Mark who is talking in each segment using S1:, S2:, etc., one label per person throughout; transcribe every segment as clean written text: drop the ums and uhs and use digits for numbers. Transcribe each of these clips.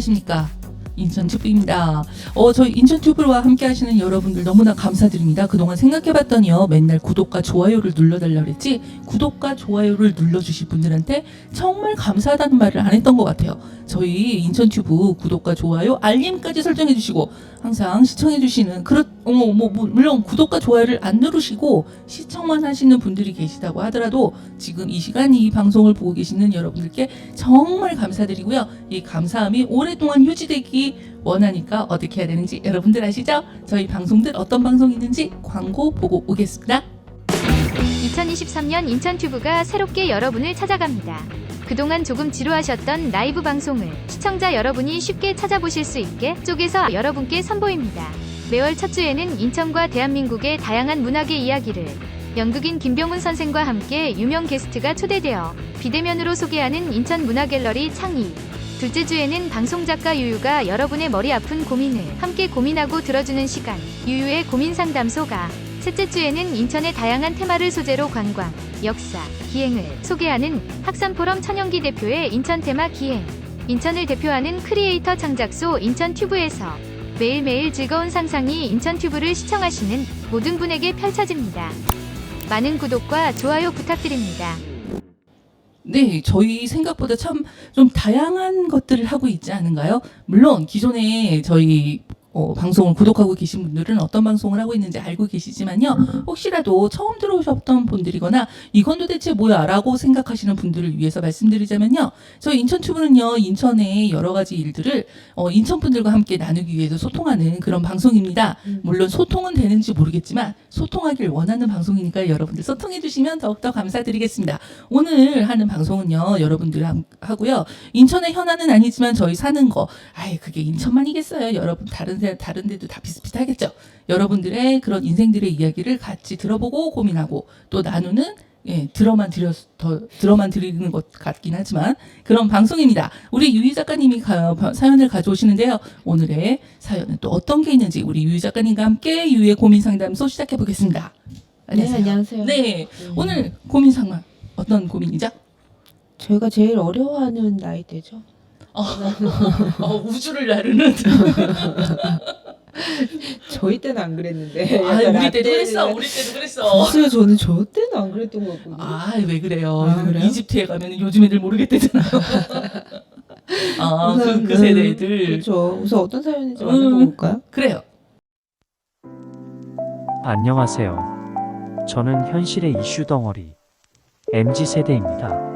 S1: 안녕하십니까. 인천튜브입니다. 저희 인천튜브와 함께 하시는 여러분들 너무나 감사드립니다. 그동안 생각해봤더니요. 맨날 구독과 좋아요를 눌러달라고 그랬지 구독과 좋아요를 눌러주실 분들한테 정말 감사하다는 말을 안 했던 것 같아요. 저희 인천튜브 구독과 좋아요, 알림까지 설정해주시고 항상 시청해주시는 물론 구독과 좋아요를 안 누르시고 시청만 하시는 분들이 계시다고 하더라도 지금 이 시간 이 방송을 보고 계시는 여러분들께 정말 감사드리고요. 이 감사함이 오랫동안 유지되기 원하니까 어떻게 해야 되는지 여러분들 아시죠? 저희 방송들 어떤 방송이 있는지 광고 보고 오겠습니다.
S2: 2023년 인천튜브가 새롭게 여러분을 찾아갑니다. 그동안 조금 지루하셨던 라이브 방송을 시청자 여러분이 쉽게 찾아보실 수 있게 쪼개서 여러분께 선보입니다. 매월 첫 주에는 인천과 대한민국의 다양한 문학의 이야기를 연극인 김병훈 선생과 함께 유명 게스트가 초대되어 비대면으로 소개하는 인천 문화갤러리 창의. 둘째 주에는 방송작가 유유가 여러분의 머리 아픈 고민을 함께 고민하고 들어주는 시간, 유유의 고민상담소가. 셋째 주에는 인천의 다양한 테마를 소재로 관광, 역사, 기행을 소개하는 학산포럼 천연기 대표의 인천 테마 기행. 인천을 대표하는 크리에이터 창작소 인천튜브에서 매일매일 즐거운 상상이 인천튜브를 시청하시는 모든 분에게 펼쳐집니다. 많은 구독과 좋아요 부탁드립니다.
S1: 네, 저희 생각보다 참 좀 다양한 것들을 하고 있지 않은가요? 물론 기존에 저희 방송을 구독하고 계신 분들은 어떤 방송을 하고 있는지 알고 계시지만요. 혹시라도 처음 들어오셨던 분들이거나 이건 도대체 뭐야 라고 생각하시는 분들을 위해서 말씀드리자면요. 저희 인천튜브는요. 인천의 여러 가지 일들을 인천 분들과 함께 나누기 위해서 소통하는 그런 방송입니다. 물론 소통은 되는지 모르겠지만 소통하길 원하는 방송이니까 여러분들 소통해 주시면 더욱더 감사드리겠습니다. 오늘 하는 방송은요. 여러분들 하고요. 인천의 현안은 아니지만 저희 사는 거 그게 인천만이겠어요. 여러분 다른 데도 다 비슷비슷하겠죠. 여러분들의 그런 인생들의 이야기를 같이 들어보고 고민하고 또 나누는 들어만 드리는 것 같긴 하지만 그런 방송입니다. 우리 유희 작가님이 사연을 가져오시는데요. 오늘의 사연은 또 어떤 게 있는지 우리 유희 작가님과 함께 유희의 고민 상담소 시작해 보겠습니다. 안녕하세요.
S3: 네, 안녕하세요.
S1: 네, 오늘 고민 상담 어떤 고민이죠?
S3: 저희가 제일 어려워하는 나이대죠.
S1: 우주를 나르는.
S3: 저희 때는 안 그랬는데.
S1: 우리 때도 그랬어.
S3: 글쎄요, 저는 저 때는 안 그랬던 것 같거든요.
S1: 왜 그래요?
S3: 그래요?
S1: 이집트에 가면 요즘 애들 모르겠대잖아요. 그 세대 애들.
S3: 그렇죠. 우선 어떤 사연인지 만나보고 볼까요?
S1: 그래요.
S4: 안녕하세요. 저는 현실의 이슈 덩어리 MZ세대입니다.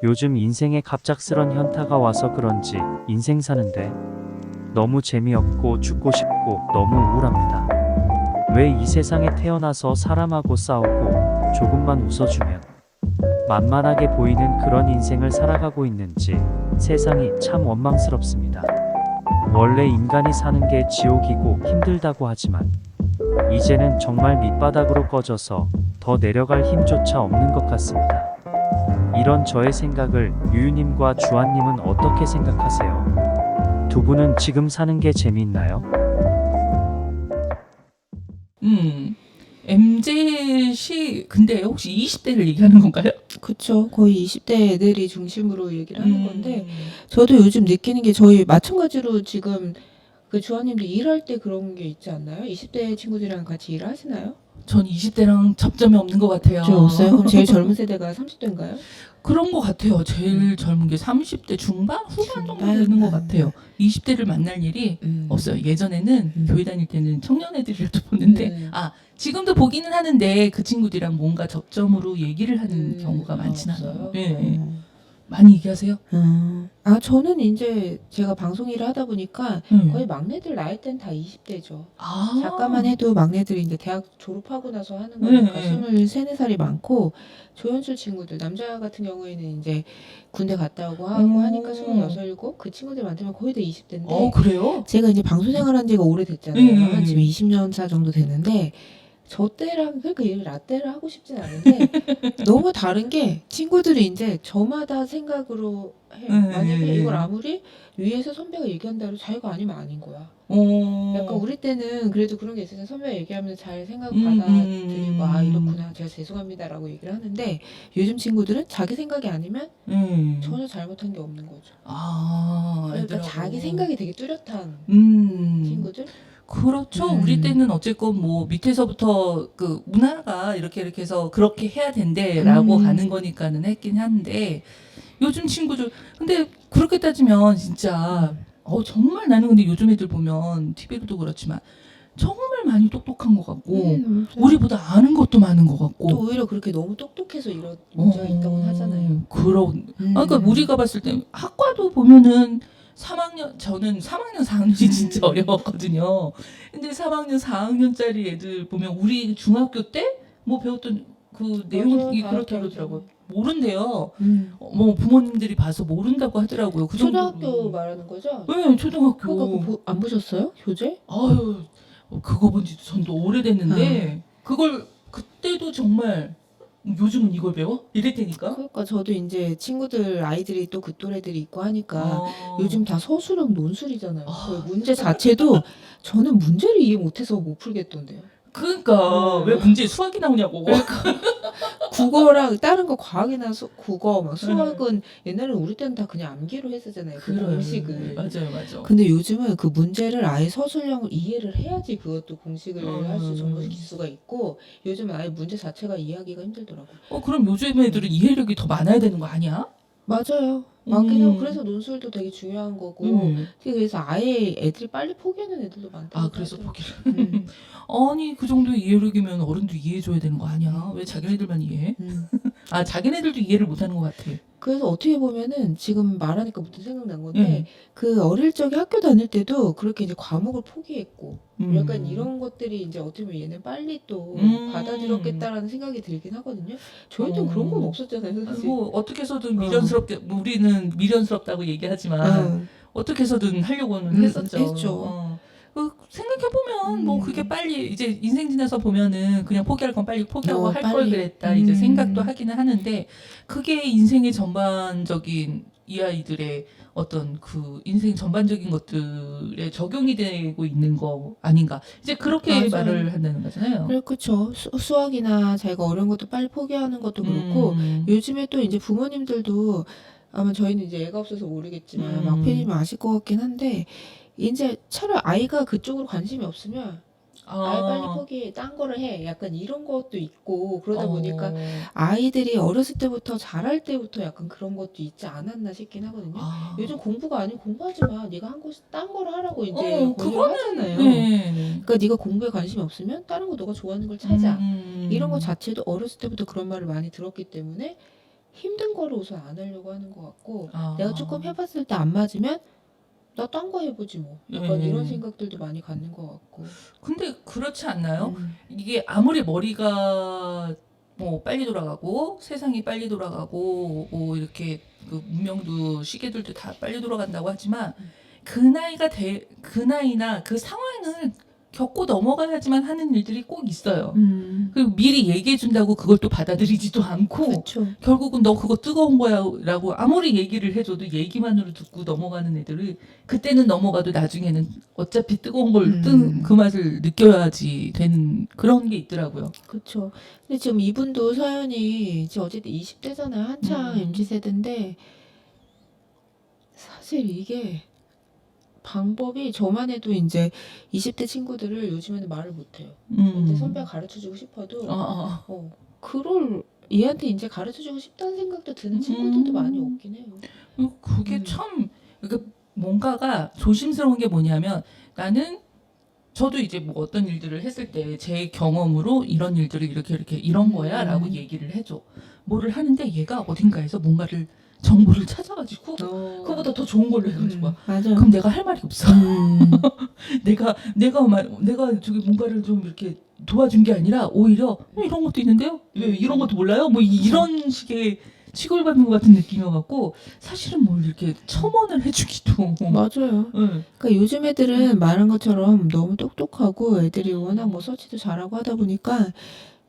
S4: 요즘 인생에 갑작스런 현타가 와서 그런지 인생 사는데 너무 재미없고 죽고 싶고 너무 우울합니다. 왜 이 세상에 태어나서 사람하고 싸우고 조금만 웃어주면 만만하게 보이는 그런 인생을 살아가고 있는지 세상이 참 원망스럽습니다. 원래 인간이 사는 게 지옥이고 힘들다고 하지만 이제는 정말 밑바닥으로 꺼져서 더 내려갈 힘조차 없는 것 같습니다. 이런 저의 생각을 유유님과 주한님은 어떻게 생각하세요? 두 분은 지금 사는 게 재미있나요?
S1: MZ시 근데 혹시 20대를 얘기하는 건가요?
S3: 그렇죠. 거의 20대 애들이 중심으로 얘기를 하는 건데 저도 요즘 느끼는 게 저희 마찬가지로 지금 그 주한님도 일할 때 그런 게 있지 않나요? 20대 친구들이랑 같이 일을 하시나요?
S1: 전 20대랑 접점이 없는 것 같아요.
S3: 저 없어요? 그럼 제일 젊은 세대가 30대인가요?
S1: 그런 것 같아요. 제일 젊은 게 30대 중반? 후반 정도 되는 것 같아요. 20대를 만날 일이 없어요. 예전에는 교회 다닐 때는 청년 애들이라도 보는데 지금도 보기는 하는데 그 친구들이랑 뭔가 접점으로 얘기를 하는 경우가 많지는 않아요. 네. 많이 얘기하세요?
S3: 저는 이제 제가 방송 일을 하다 보니까 거의 막내들 나이 때는 다 20대죠. 작가만 해도 막내들이 이제 대학 졸업하고 나서 하는 거니까 23, 4살이 많고 조연출 친구들 남자 같은 경우에는 이제 군대 갔다 오고 하고 하니까 26, 7 그 친구들 많으면 거의 다 20대인데
S1: 그래요?
S3: 제가 이제 방송 생활한 지가 오래됐잖아요. 한 지금 20년 차 정도 됐는데 저 때랑 그러니까 이 라떼를 하고 싶진 않은데 너무 다른 게 친구들이 이제 저마다 생각으로 해요. 만약에 이걸 아무리 위에서 선배가 얘기한다고 자기가 아니면 아닌 거야. 약간 우리 때는 그래도 그런 게 있어서 선배가 얘기하면 잘 생각 받아들이고 아 이렇구나 제가 죄송합니다라고 얘기를 하는데 요즘 친구들은 자기 생각이 아니면 전혀 잘못한 게 없는 거죠. 그러니까
S1: 알더라고.
S3: 자기 생각이 되게 뚜렷한 친구들.
S1: 그렇죠. 우리 때는 어쨌건 뭐 밑에서부터 그 문화가 이렇게 해서 그렇게 해야 된대라고 가는 거니까는 했긴 한데 요즘 친구들 근데 그렇게 따지면 진짜 정말 나는 근데 요즘 애들 보면 TV로도 그렇지만 정말 많이 똑똑한 것 같고 우리보다 아는 것도 많은 것 같고
S3: 또 오히려 그렇게 너무 똑똑해서 이런 문제가 있다고 하잖아요.
S1: 그러니까 우리가 봤을 때 학과도 보면은 3학년 저는 3학년 4학년이 진짜 어려웠거든요. 근데 3학년 4학년짜리 애들 보면 우리 중학교 때 뭐 배웠던 그 내용이 그렇다 그러더라고요. 모른대요. 뭐 부모님들이 봐서 모른다고 하더라고요. 그
S3: 초등학교
S1: 정도로.
S3: 말하는 거죠?
S1: 네, 초등학교.
S3: 그거 안 보셨어요? 교재?
S1: 아유, 그거 본 지도 전도 오래됐는데 그걸 그때도 정말 요즘은 이걸 배워? 이랬다니까.
S3: 그러니까 저도 이제 친구들 아이들이 또 그 또래들이 있고 하니까
S1: 어.
S3: 요즘 다 서술형 논술이잖아요. 그 문제 자체도 저는 문제를 이해 못해서 못 풀겠던데요.
S1: 그러니까 왜 문제에 수학이 나오냐고.
S3: 국어랑 다른 거 과학이나 국어 막 수학은 옛날에 우리 때는 다 그냥 암기로 했었잖아요. 그 공식을.
S1: 맞아요.
S3: 근데 요즘은 그 문제를 아예 서술형을 이해를 해야지 그것도 공식을 할 수 접목시킬 수가 있고 요즘은 아예 문제 자체가 이해하기가 힘들더라고요.
S1: 그럼 요즘 애들은 이해력이 더 많아야 되는 거 아니야?
S3: 맞아요. 맞긴 하고 그래서 논술도 되게 중요한 거고 그래서 아예 애들이 빨리 포기하는 애들도 많다고
S1: 그래서
S3: 하더라고요.
S1: 포기를. 아니 그 정도의 이해력이면 어른도 이해해줘야 되는 거 아니야? 왜 자기네들만 이해해? 자기네들도 이해를 못하는 것 같아.
S3: 그래서 어떻게 보면은 지금 말하니까 무슨 생각난 건데 그 어릴 적에 학교 다닐 때도 그렇게 이제 과목을 포기했고 약간 이런 것들이 이제 어떻게 보면 얘는 빨리 또 받아들였겠다라는 생각이 들긴 하거든요. 저희 때는 그런 건 없었잖아요. 사실.
S1: 뭐 어떻게 해서든 미련스럽게 우리는 미련스럽다고 얘기하지만 어떻게 해서든 하려고는 했었죠.
S3: 했죠.
S1: 생각해보면 뭐 그게 빨리 이제 인생 지나서 보면은 그냥 포기할 건 빨리 포기하고 할 걸
S3: 빨리.
S1: 그랬다 이제 생각도 하기는 하는데 그게 인생의 전반적인 이 아이들의 어떤 그 인생 전반적인 것들에 적용이 되고 있는 거 아닌가 이제 그렇게
S3: 맞아요.
S1: 말을 한다는 거잖아요.
S3: 그렇죠. 수학이나 자기가 어려운 것도 빨리 포기하는 것도 그렇고 요즘에 또 이제 부모님들도 아마 저희는 이제 애가 없어서 모르겠지만 막 PD님 아실 것 같긴 한데 이제 차라리 아이가 그쪽으로 관심이 없으면 아예 빨리 포기해 딴 거를 해 약간 이런 것도 있고 그러다 보니까 아이들이 어렸을 때부터 자랄 때부터 약간 그런 것도 있지 않았나 싶긴 하거든요. 요즘 공부가 아니고 공부하지 마. 네가 한 거 딴 거를 하라고 이제 권유를 하잖아요. 그러니까 네가 공부에 관심이 없으면 다른 거 너가 좋아하는 걸 찾아. 이런 거 자체도 어렸을 때부터 그런 말을 많이 들었기 때문에 힘든 거를 우선 안 하려고 하는 것 같고 내가 조금 해봤을 때 안 맞으면 나 딴 거 해보지 뭐. 약간 이런 생각들도 많이 갖는 것 같고.
S1: 근데 그렇지 않나요? 이게 아무리 머리가 뭐 빨리 돌아가고 세상이 빨리 돌아가고 뭐 이렇게 그 문명도 시계들도 다 빨리 돌아간다고 하지만 그 나이나 그 상황을 겪고 넘어가야지만 하는 일들이 꼭 있어요. 그리고 미리 얘기해 준다고 그걸 또 받아들이지도 않고
S3: 그렇죠.
S1: 결국은 너 그거 뜨거운 거야 라고 아무리 얘기를 해줘도 얘기만으로 듣고 넘어가는 애들이 그때는 넘어가도 나중에는 어차피 뜨거운 걸 그 맛을 느껴야지 되는 그런 게 있더라고요.
S3: 그렇죠. 근데 지금 이분도 사연이 이제 어쨌든 20대잖아요. 한창 MZ세대인데 사실 이게 방법이 저만 해도 이제 20대 친구들을 요즘에는 말을 못해요. 근데 선배가 가르쳐주고 싶어도 그걸 얘한테 이제 가르쳐주고 싶다는 생각도 드는 친구들도 많이 없긴 해요.
S1: 그게 참 그러니까 뭔가가 조심스러운 게 뭐냐면 나는 저도 이제 뭐 어떤 일들을 했을 때 제 경험으로 이런 일들을 이렇게 이런 거야 라고 얘기를 해줘. 뭐를 하는데 얘가 어딘가에서 뭔가를 정보를 찾아가지고 그거보다 더 좋은 걸로 해가지고
S3: 맞아요.
S1: 그럼 내가 할 말이 없어. 내가 저기 뭔가를 좀 이렇게 도와준 게 아니라 오히려 이런 것도 있는데요. 왜 이런 것도 몰라요? 뭐 이런 식의 취급받는 것 같은 느낌이어갖고 사실은 뭘 이렇게 첨언을 해주기도.
S3: 맞아요.
S1: 응.
S3: 그러니까 요즘 애들은 말한 것처럼 너무 똑똑하고 애들이 워낙 뭐 서치도 잘하고 하다 보니까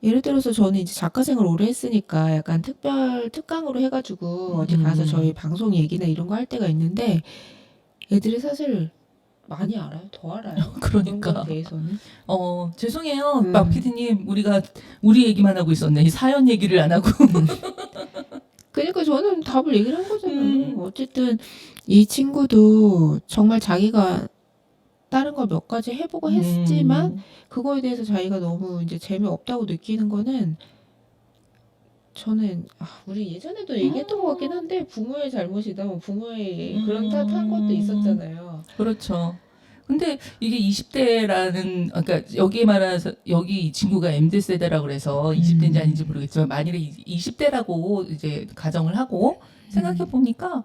S3: 예를 들어서 저는 이제 작가 생활 오래 했으니까 약간 특강으로 해가지고 어디 가서 저희 방송 얘기나 이런 거 할 때가 있는데 애들이 사실 많이 알아요. 더 알아요. 그런
S1: 그러니까.
S3: 거에 대해서는.
S1: 죄송해요. 박 PD님, 우리가 우리 얘기만 하고 있었네. 이 사연 얘기를 안 하고.
S3: 그러니까 저는 답을 얘기를 한 거잖아요. 어쨌든 이 친구도 정말 자기가 다른 걸 몇 가지 해보고 했지만 그거에 대해서 자기가 너무 이제 재미없다고 느끼는 거는 저는 우리 예전에도 얘기했던 것 같긴 한데 부모의 잘못이다. 뭐 부모의 그런 탓한 것도 있었잖아요.
S1: 그렇죠. 근데 이게 20대라는, 그러니까 여기에 말해서 여기 이 친구가 MZ 세대라고 그래서 20대인지 아닌지 모르겠지만 만일에 20대라고 이제 가정을 하고 생각해 보니까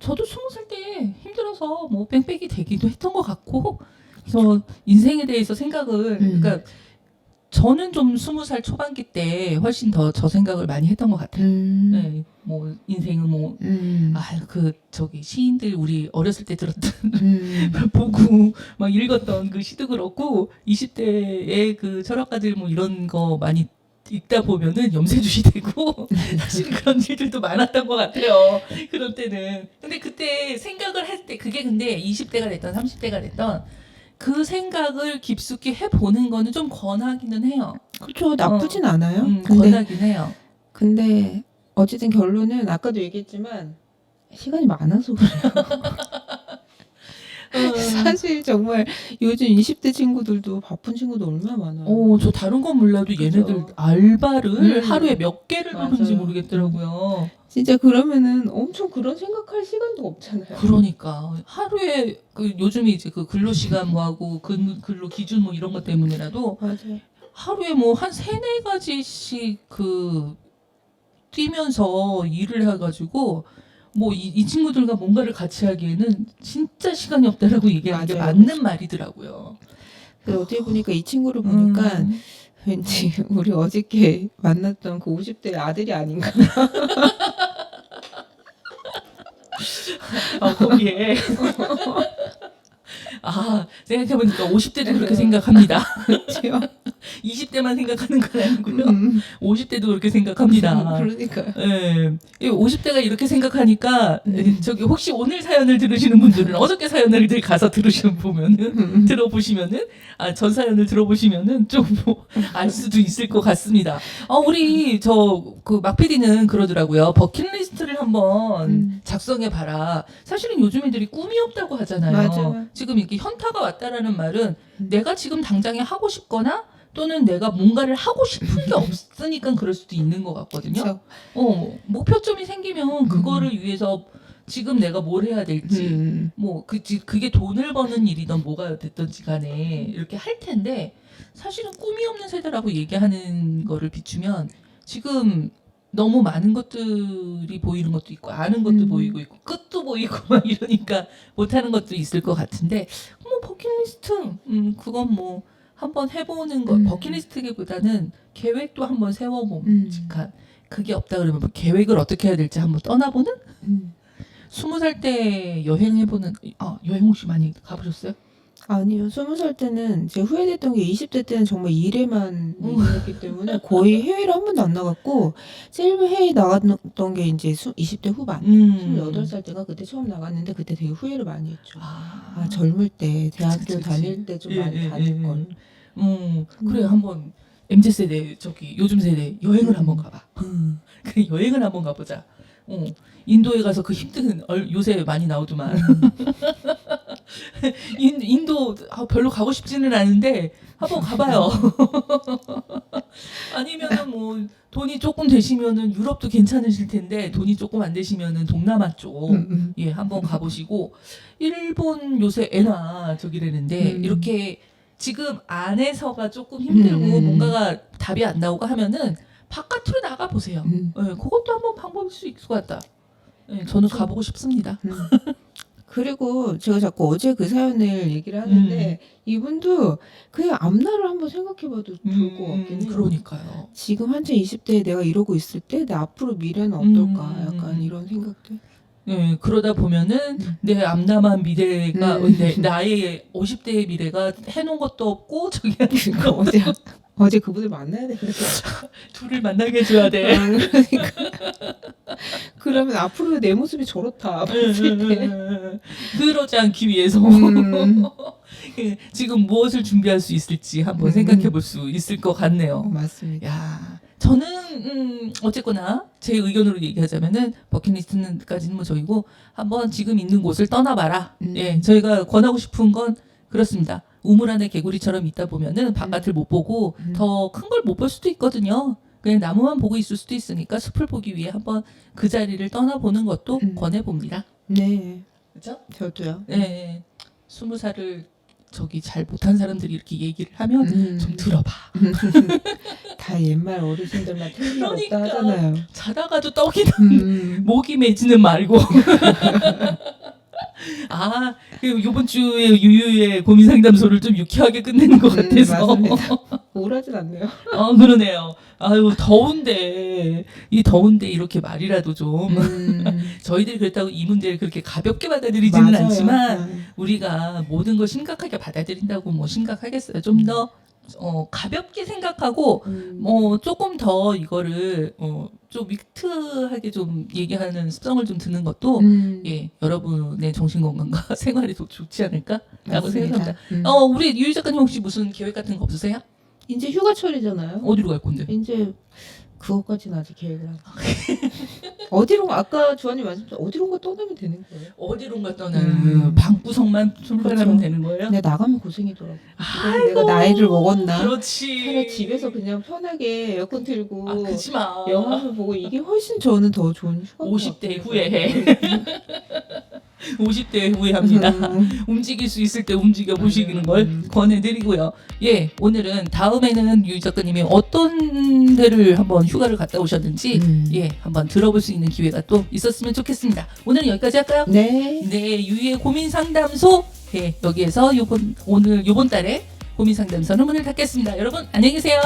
S1: 저도 20살 때 힘들어서 뭐 뺑뺑이 되기도 했던 것 같고, 그래서 인생에 대해서 생각을, 그러니까 저는 좀 20살 초반기 때 훨씬 더 저 생각을 많이 했던 것 같아요. 네, 뭐 인생은 뭐 저기 시인들 우리 어렸을 때 들었던 보고 막 읽었던 그 시도 그렇고 20대의 그 철학가들 뭐 이런 거 많이 읽다 보면은 염세주시 되고 사실 그런 일들도 많았던 것 같아요. 그런 때는. 근데 그때 생각을 할 때 그게 근데 20대가 됐던 30대가 됐던 그 생각을 깊숙이 해보는 거는 좀 권하기는 해요.
S3: 그렇죠. 나쁘진 않아요.
S1: 권하긴 해요.
S3: 근데 어쨌든 결론은 아까도 얘기했지만 시간이 많아서 그래요. 사실 정말 요즘 20대 친구들도 바쁜 친구도 얼마나 많아요.
S1: 저 다른 건 몰라도 얘네들
S3: 그죠.
S1: 알바를 하루에 몇 개를
S3: 맞아요.
S1: 하는지 모르겠더라고요.
S3: 진짜 그러면은 엄청 그런 생각할 시간도 없잖아요.
S1: 그러니까 하루에 그 요즘에 이제 그 근로 시간 뭐하고 근로 기준 뭐 이런 것 때문에라도
S3: 맞아요.
S1: 하루에 뭐 한 3-4가지씩 그 뛰면서 일을 해가지고 뭐 이 친구들과 뭔가를 같이 하기에는 진짜 시간이 없다라고 얘기하는 게
S3: 맞아요.
S1: 맞는 말이더라고요.
S3: 근데 어떻게 보니까 이 친구를 보니까 왠지 우리 어저께 만났던 그 50대 아들이 아닌가.
S1: 거기에 생각해보니까 50대도 그렇게 생각합니다. 20대만 생각하는 건 아니고요. 50대도 그렇게 생각합니다.
S3: 그러니까요.
S1: 예. 50대가 이렇게 생각하니까 저기 혹시 오늘 사연을 들으시는 분들은 어저께 사연을 가서 들어보시면은 전 사연을 들어보시면은 좀 뭐 알 수도 있을 것 같습니다. 우리 그 막 PD는 그러더라고요. 버킷리스트를 한번 작성해 봐라. 사실은 요즘 애들이 꿈이 없다고 하잖아요.
S3: 맞아요.
S1: 지금 이렇게 현타가 왔다라는 말은 내가 지금 당장에 하고 싶거나 또는 내가 뭔가를 하고 싶은 게 없으니까 그럴 수도 있는 것 같거든요.
S3: 그쵸.
S1: 목표점이 생기면 그거를 위해서 지금 내가 뭘 해야 될지 뭐 그게 돈을 버는 일이든 뭐가 됐든지 간에 이렇게 할 텐데 사실은 꿈이 없는 세대라고 얘기하는 거를 비추면 지금 너무 많은 것들이 보이는 것도 있고 아는 것도 보이고 있고 끝도 보이고 막 이러니까 못하는 것도 있을 것 같은데 뭐 버킷리스트 그건 뭐 한번 해보는 거 버킷리스트기보다는 계획도 한번 세워봄직한 그게 없다 그러면 뭐 계획을 어떻게 해야 될지 한번 떠나보는 20살 때 여행해보는 여행 혹시 많이 가보셨어요?
S3: 아니요. 20살 때는 제 후회됐던 게 20대 때는 정말 일에만 있었기 때문에 거의 해외를 한 번도 안 나갔고 제일 해외에 나갔던 게 이제 20대 후반 28살 때가 그때 처음 나갔는데 그때 되게 후회를 많이 했죠. 젊을 때 대학교
S1: 그치.
S3: 다닐 때 좀 많이 다닐 걸.
S1: 그래 한번 MZ세대 저기 요즘 세대 여행을 한번 가봐. 그래 여행을 한번 가보자. 인도에 가서 그 힘든 요새 많이 나오더만 인도 별로 가고 싶지는 않은데 한번 가봐요. 아니면은 뭐 돈이 조금 되시면은 유럽도 괜찮으실 텐데 돈이 조금 안 되시면은 동남아 쪽 한번 가보시고 일본 요새 엔화 저기라는데 이렇게 지금 안에서가 조금 힘들고 뭔가가 답이 안 나오고 하면은 바깥으로 나가 보세요. 그것도 한번 방법일 수 있을 것 같다. 저는 가보고 싶습니다.
S3: 그리고 제가 자꾸 어제 그 사연을 얘기를 하는데 이분도 그냥 앞날을 한번 생각해봐도 좋을 것 같긴 해요.
S1: 그러니까요.
S3: 지금 한창 20대에 내가 이러고 있을 때 내 앞으로 미래는 어떨까 약간 이런 생각들.
S1: 네, 그러다 보면은 내 암남한 미래가 나의 50대의 미래가 해놓은 것도 없고 저기
S3: 그러니까 어제 그분을 만나야 되는데
S1: 둘을 만나게 해줘야 돼.
S3: 그러니까 그러면 앞으로 내 모습이 저렇다 봤을 때
S1: 그러지 않기 위해서 지금 무엇을 준비할 수 있을지 한번 생각해 볼 수 있을 것 같네요.
S3: 맞습니다.
S1: 야, 저는 어쨌거나 제 의견으로 얘기하자면은 버킷리스트는까지는 뭐 저희고 한번 지금 있는 곳을 떠나봐라. 예, 저희가 권하고 싶은 건 그렇습니다. 우물 안에 개구리처럼 있다 보면은 바깥을 못 보고 더 큰 걸 못 볼 수도 있거든요. 그냥 나무만 보고 있을 수도 있으니까 숲을 보기 위해 한번 그 자리를 떠나보는 것도 권해봅니다.
S3: 네,
S1: 그렇죠?
S3: 저도요.
S1: 네, 20살을 저기 잘 못한 사람들이 이렇게 얘기를 하면 좀 들어봐.
S3: 다 옛말 어르신들만 틀린 없다
S1: 그러니까.
S3: 하잖아요.
S1: 자다가도 떡이 목이 매지는 말고. 아, 이번 주에 유유의 고민 상담소를 좀 유쾌하게 끝내는 것 같아서.
S3: 맞습니다. 우울하진 않네요.
S1: 그러네요. 아유, 더운데, 이 더운데 이렇게 말이라도 좀. 저희들이 그렇다고 이 문제를 그렇게 가볍게 받아들이지는
S3: 맞아요.
S1: 않지만, 우리가 모든 걸 심각하게 받아들인다고 뭐 심각하겠어요. 좀 더, 가볍게 생각하고, 조금 더 이거를, 좀 위트하게 좀 얘기하는 습성을 좀 드는 것도, 예, 여러분의 정신건강과 생활에도 좋지 않을까라고
S3: 맞습니다.
S1: 생각합니다. 우리 유희 작가님 혹시 무슨 계획 같은 거 없으세요?
S3: 이제 휴가철이잖아요.
S1: 어디로 갈 건데?
S3: 이제 그것까지는 아직 계획을 안 해요. 어디론가 아까 주환님 말씀처럼 어디론가 떠나면 되는 거예요.
S1: 어디론가 떠나는 방구석만 출발하면
S3: 그렇죠.
S1: 되는 거예요?
S3: 근데 나가면 고생이더라고. 내가 나이를 먹었나?
S1: 그렇지.
S3: 차라리 집에서 그냥 편하게 에어컨 틀고
S1: 그치 마.
S3: 영화를 보고 이게 훨씬 저는 더 좋은 휴가.
S1: 50대 후회해. 50대 후회합니다. 움직일 수 있을 때 움직여 보시는 걸 권해드리고요. 예, 오늘은 다음에는 유희 작가님이 어떤 데를 한번 휴가를 갔다 오셨는지 예, 한번 들어볼 수 있는 기회가 또 있었으면 좋겠습니다. 오늘은 여기까지 할까요?
S3: 네.
S1: 네, 유희의 고민 상담소. 예, 여기에서 요번 달에 고민 상담소는 문을 닫겠습니다. 여러분 안녕히 계세요.